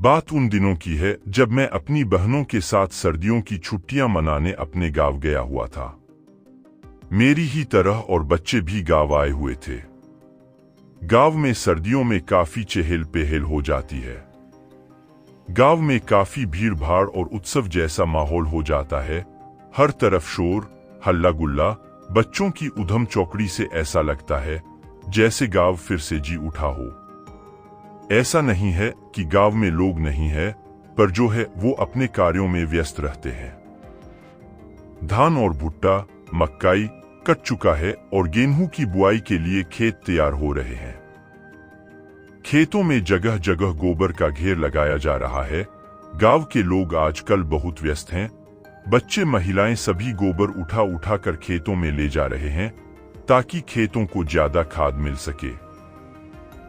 बात उन दिनों की है जब मैं अपनी बहनों के साथ सर्दियों की छुट्टियां मनाने अपने गांव गया हुआ था। मेरी ही तरह और बच्चे भी गांव आए हुए थे। गांव में सर्दियों में काफी चहल पहल हो जाती है। गांव में काफी भीड़ भाड़ और उत्सव जैसा माहौल हो जाता है। हर तरफ शोर, हल्ला गुल्ला, बच्चों की उधम चौकड़ी से ऐसा लगता है जैसे गांव फिर से जी उठा हो। ऐसा नहीं है कि गांव में लोग नहीं है, पर जो है वो अपने कार्यों में व्यस्त रहते हैं। धान और भुट्टा, मक्काई कट चुका है और गेहूं की बुआई के लिए खेत तैयार हो रहे हैं। खेतों में जगह जगह गोबर का घेर लगाया जा रहा है। गांव के लोग आजकल बहुत व्यस्त हैं। बच्चे, महिलाएं सभी गोबर उठा उठा कर खेतों में ले जा रहे हैं ताकि खेतों को ज्यादा खाद मिल सके।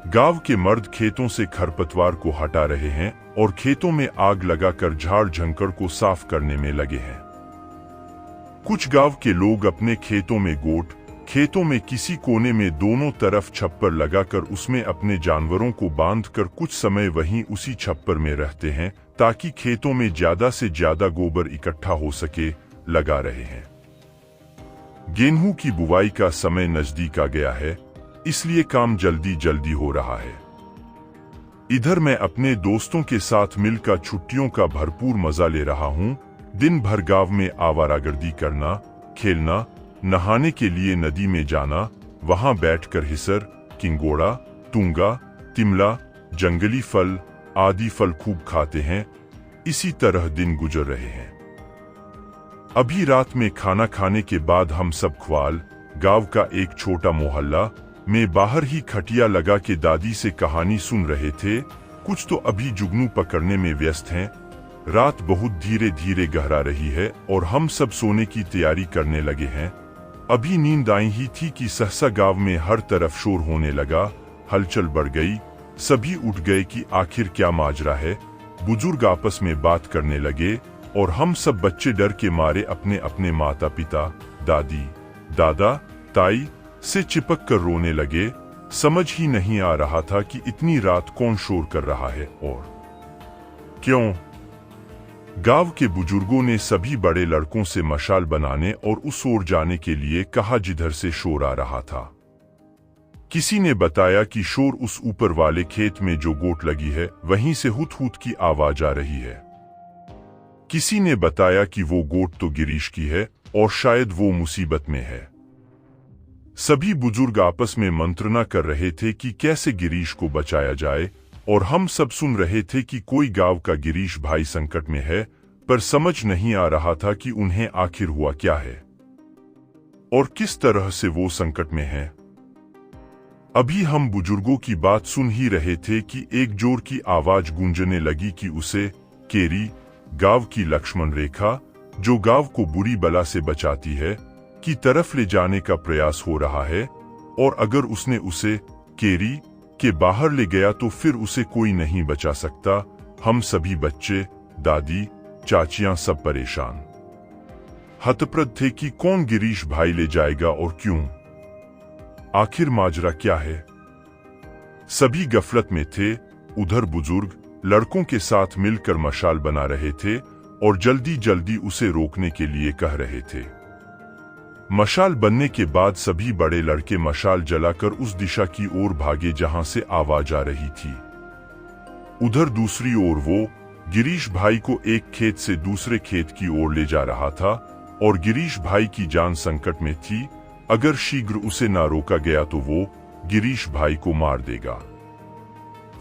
गांव के मर्द खेतों से खरपतवार को हटा रहे हैं और खेतों में आग लगाकर झाड़ झंकड़ को साफ करने में लगे हैं। कुछ गांव के लोग अपने खेतों में गोट, खेतों में किसी कोने में दोनों तरफ छप्पर लगाकर उसमें अपने जानवरों को बांधकर कुछ समय वहीं उसी छप्पर में रहते हैं ताकि खेतों में ज्यादा से ज्यादा गोबर इकट्ठा हो सके, लगा रहे हैं। गेहूं की बुवाई का समय नजदीक आ गया है, इसलिए काम जल्दी जल्दी हो रहा है। इधर मैं अपने दोस्तों के साथ मिलकर छुट्टियों का भरपूर मजा ले रहा हूँ। दिन भर गांव में आवारागर्दी करना, खेलना, नहाने के लिए नदी में जाना, वहां बैठकर हिसर, किंगोड़ा, तुंगा, तिमला, जंगली फल आदि फल खूब खाते हैं। इसी तरह दिन गुजर रहे हैं। अभी रात में खाना खाने के बाद हम सब ख्वाल, गांव का एक छोटा मोहल्ला में बाहर ही खटिया लगा के दादी से कहानी सुन रहे थे। कुछ तो अभी जुगनू पकड़ने में व्यस्त हैं। रात बहुत धीरे धीरे गहरा रही है और हम सब सोने की तैयारी करने लगे हैं। अभी नींद आई ही थी कि सहसा गांव में हर तरफ शोर होने लगा, हलचल बढ़ गई। सभी उठ गए कि आखिर क्या माजरा है। बुजुर्ग आपस में बात करने लगे और हम सब बच्चे डर के मारे अपने अपने माता पिता, दादी, दादा, ताई से चिपक कर रोने लगे। समझ ही नहीं आ रहा था कि इतनी रात कौन शोर कर रहा है और क्यों। गांव के बुजुर्गों ने सभी बड़े लड़कों से मशाल बनाने और उस ओर जाने के लिए कहा जिधर से शोर आ रहा था। किसी ने बताया कि शोर उस ऊपर वाले खेत में जो गोट लगी है वहीं से हुत हुत की आवाज आ रही है। किसी ने बताया कि वो गोट तो गिरीश की है और शायद वो मुसीबत में है। सभी बुजुर्ग आपस में मंत्रणा कर रहे थे कि कैसे गिरीश को बचाया जाए और हम सब सुन रहे थे कि कोई गांव का गिरीश भाई संकट में है, पर समझ नहीं आ रहा था कि उन्हें आखिर हुआ क्या है और किस तरह से वो संकट में है। अभी हम बुजुर्गों की बात सुन ही रहे थे कि एक जोर की आवाज गूंजने लगी कि उसे केरी, गांव की लक्ष्मण रेखा जो गांव को बुरी बला से बचाती है, की तरफ ले जाने का प्रयास हो रहा है और अगर उसने उसे केरी के बाहर ले गया तो फिर उसे कोई नहीं बचा सकता। हम सभी बच्चे, दादी, चाचियां सब परेशान, हतप्रद थे कि कौन गिरीश भाई ले जाएगा और क्यों, आखिर माजरा क्या है। सभी गफलत में थे। उधर बुजुर्ग लड़कों के साथ मिलकर मशाल बना रहे थे और जल्दी जल्दी उसे रोकने के लिए कह रहे थे। मशाल बनने के बाद सभी बड़े लड़के मशाल जलाकर उस दिशा की ओर भागे जहां से आवाज आ रही थी। उधर दूसरी ओर वो गिरीश भाई को एक खेत से दूसरे खेत की ओर ले जा रहा था और गिरीश भाई की जान संकट में थी। अगर शीघ्र उसे ना रोका गया तो वो गिरीश भाई को मार देगा।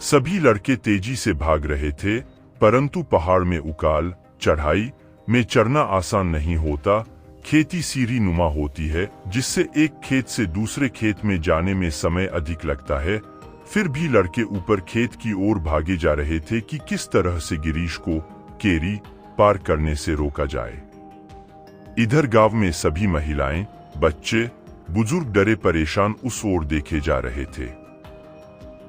सभी लड़के तेजी से भाग रहे थे, परंतु पहाड़ में उकाल चढ़ाई में चढ़ना आसान नहीं होता। खेती सीढ़ी नुमा होती है जिससे एक खेत से दूसरे खेत में जाने में समय अधिक लगता है। फिर भी लड़के ऊपर खेत की ओर भागे जा रहे थे कि किस तरह से गिरीश को केरी पार करने से रोका जाए। इधर गांव में सभी महिलाएं, बच्चे, बुजुर्ग डरे परेशान उस ओर देखे जा रहे थे।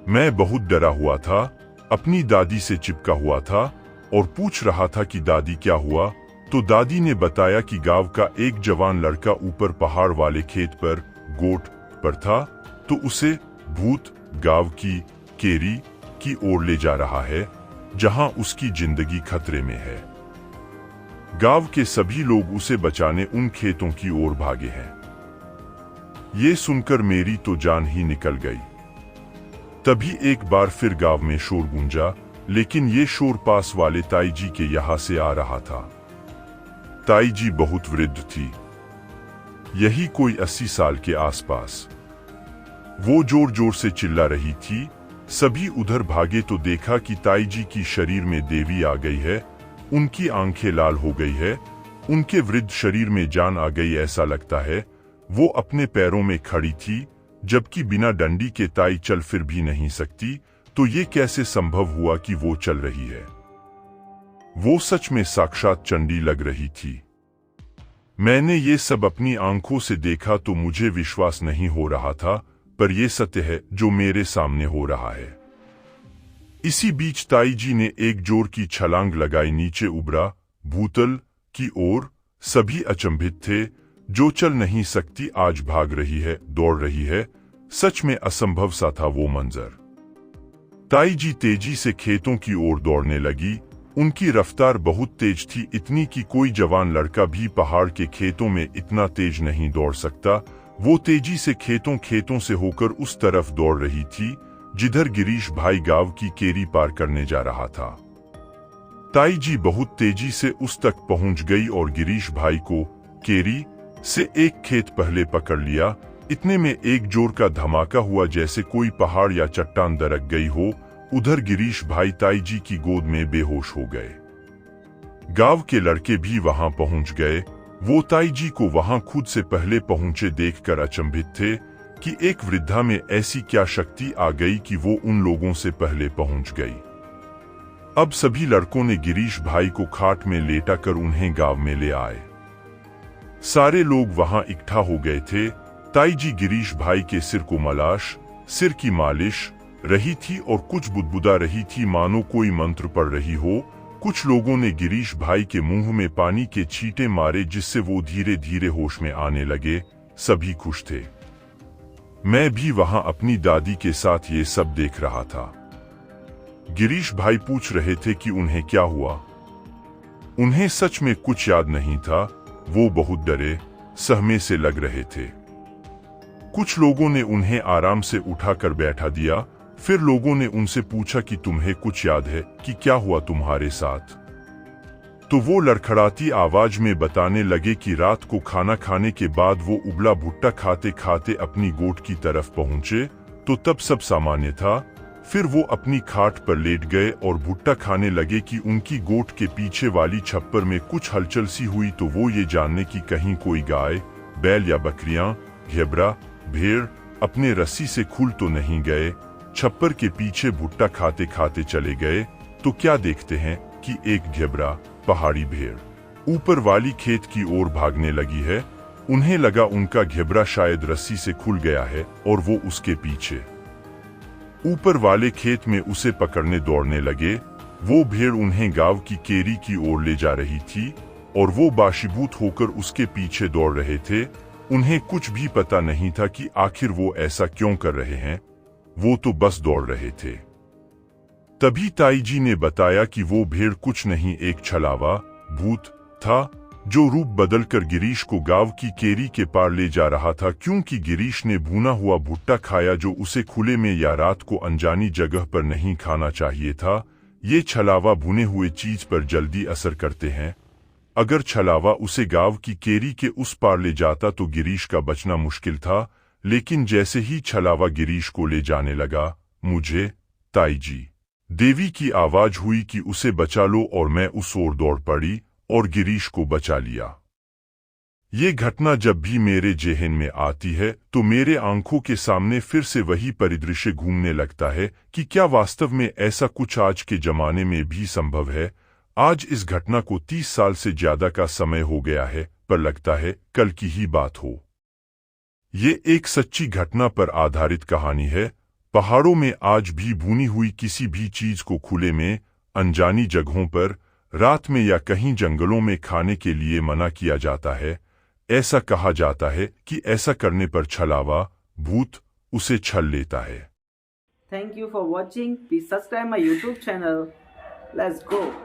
मैं बहुत डरा हुआ था, अपनी दादी से चिपका हुआ था और पूछ रहा था कि दादी क्या हुआ। तो दादी ने बताया कि गांव का एक जवान लड़का ऊपर पहाड़ वाले खेत पर गोट पर था, तो उसे भूत गांव की केरी की ओर ले जा रहा है। जहां उसकी जिंदगी खतरे में है। गांव के सभी लोग उसे बचाने उन खेतों की ओर भागे हैं। ये सुनकर मेरी तो जान ही निकल गई। तभी एक बार फिर गांव में शोर गूंजा, लेकिन ये शोर पास वाले ताई जी के यहां से आ रहा था। ताई जी बहुत वृद्ध थी, यही कोई 80 साल के आसपास। वो जोर जोर से चिल्ला रही थी। सभी उधर भागे तो देखा कि ताई जी की शरीर में देवी आ गई है। उनकी आंखें लाल हो गई है, उनके वृद्ध शरीर में जान आ गई ऐसा लगता है। वो अपने पैरों में खड़ी थी, जबकि बिना डंडी के ताई चल फिर भी नहीं सकती। तो ये कैसे संभव हुआ कि वो चल रही है? वो सच में साक्षात चंडी लग रही थी। मैंने ये सब अपनी आंखों से देखा तो मुझे विश्वास नहीं हो रहा था, पर यह सत्य है जो मेरे सामने हो रहा है। इसी बीच ताई जी ने एक जोर की छलांग लगाई नीचे उबरा भूतल की ओर। सभी अचंभित थे। जो चल नहीं सकती आज भाग रही है, दौड़ रही है। सच में असंभव सा था वो मंजर। ताई जी तेजी से खेतों की ओर दौड़ने लगी। उनकी रफ्तार बहुत तेज थी, इतनी कि कोई जवान लड़का भी पहाड़ के खेतों में इतना तेज नहीं दौड़ सकता। वो तेजी से खेतों से होकर उस तरफ दौड़ रही थी जिधर गिरीश भाई गांव की केरी पार करने जा रहा था। ताई जी बहुत तेजी से उस तक पहुंच गई और गिरीश भाई को केरी से एक खेत पहले पकड़ लिया। इतने में एक जोर का धमाका हुआ, जैसे कोई पहाड़ या चट्टान दरक गई हो। उधर गिरीश भाई ताई जी की गोद में बेहोश हो गए। गांव के लड़के भी वहां पहुंच गए। वो ताई जी को वहां खुद से पहले पहुंचे देखकर अचंभित थे कि एक वृद्धा में ऐसी क्या शक्ति आ गई कि वो उन लोगों से पहले पहुंच गई। अब सभी लड़कों ने गिरीश भाई को खाट में लेटा कर उन्हें गांव में ले आए। सारे लोग वहां इकट्ठा हो गए थे। ताई जी गिरीश भाई के सिर की मालिश रही थी और कुछ बुदबुदा रही थी, मानो कोई मंत्र पढ़ रही हो। कुछ लोगों ने गिरीश भाई के मुंह में पानी के छींटे मारे, जिससे वो धीरे धीरे होश में आने लगे। सभी खुश थे। मैं भी वहां अपनी दादी के साथ ये सब देख रहा था। गिरीश भाई पूछ रहे थे कि उन्हें क्या हुआ। उन्हें सच में कुछ याद नहीं था। वो बहुत डरे सहमे से लग रहे थे। कुछ लोगों ने उन्हें आराम से उठाकर बैठा दिया। फिर लोगों ने उनसे पूछा कि तुम्हें कुछ याद है कि क्या हुआ तुम्हारे साथ? तो वो लड़खड़ाती आवाज में बताने लगे कि रात को खाना खाने के बाद वो उबला भुट्टा खाते खाते अपनी गोट की तरफ पहुंचे तो तब सब सामान्य था। फिर वो अपनी खाट पर लेट गए और भुट्टा खाने लगे कि उनकी गोट के पीछे वाली छप्पर में कुछ हलचल सी हुई। तो वो ये जानने की कहीं कोई गाय, बैल या बकरियां, घेबरा, भेड़ अपने रस्सी से खुल तो नहीं गए। छप्पर के पीछे भुट्टा खाते खाते चले गए तो क्या देखते हैं कि एक घेबरा पहाड़ी भेड़ ऊपर वाली खेत की ओर भागने लगी है। उन्हें लगा उनका घेबरा शायद रस्सी से खुल गया है और वो उसके पीछे ऊपर वाले खेत में उसे पकड़ने दौड़ने लगे। वो भेड़ उन्हें गांव की केरी की ओर ले जा रही थी और वो बाशीभूत होकर उसके पीछे दौड़ रहे थे। उन्हें कुछ भी पता नहीं था कि आखिर वो ऐसा क्यों कर रहे हैं। वो तो बस दौड़ रहे थे। तभी ताई जी ने बताया कि वो भेड़ कुछ नहीं, एक छलावा भूत था जो रूप बदलकर गिरीश को गांव की केरी के पार ले जा रहा था, क्योंकि गिरीश ने भुना हुआ भुट्टा खाया जो उसे खुले में या रात को अनजानी जगह पर नहीं खाना चाहिए था। ये छलावा भुने हुए चीज पर जल्दी असर करते हैं। अगर छलावा उसे गांव की केरी के उस पार ले जाता तो गिरीश का बचना मुश्किल था। लेकिन जैसे ही छलावा गिरीश को ले जाने लगा, मुझे ताई जी देवी की आवाज हुई कि उसे बचा लो, और मैं उस ओर दौड़ पड़ी और गिरीश को बचा लिया। ये घटना जब भी मेरे जेहन में आती है तो मेरे आंखों के सामने फिर से वही परिदृश्य घूमने लगता है कि क्या वास्तव में ऐसा कुछ आज के जमाने में भी संभव है। आज इस घटना को 30 साल से ज्यादा का समय हो गया है, पर लगता है कल की ही बात हो। ये एक सच्ची घटना पर आधारित कहानी है। पहाड़ों में आज भी भुनी हुई किसी भी चीज को खुले में, अनजानी जगहों पर, रात में या कहीं जंगलों में खाने के लिए मना किया जाता है। ऐसा कहा जाता है कि ऐसा करने पर छलावा भूत उसे छल लेता है। Thank you for watching. Please subscribe my YouTube channel. Let's go.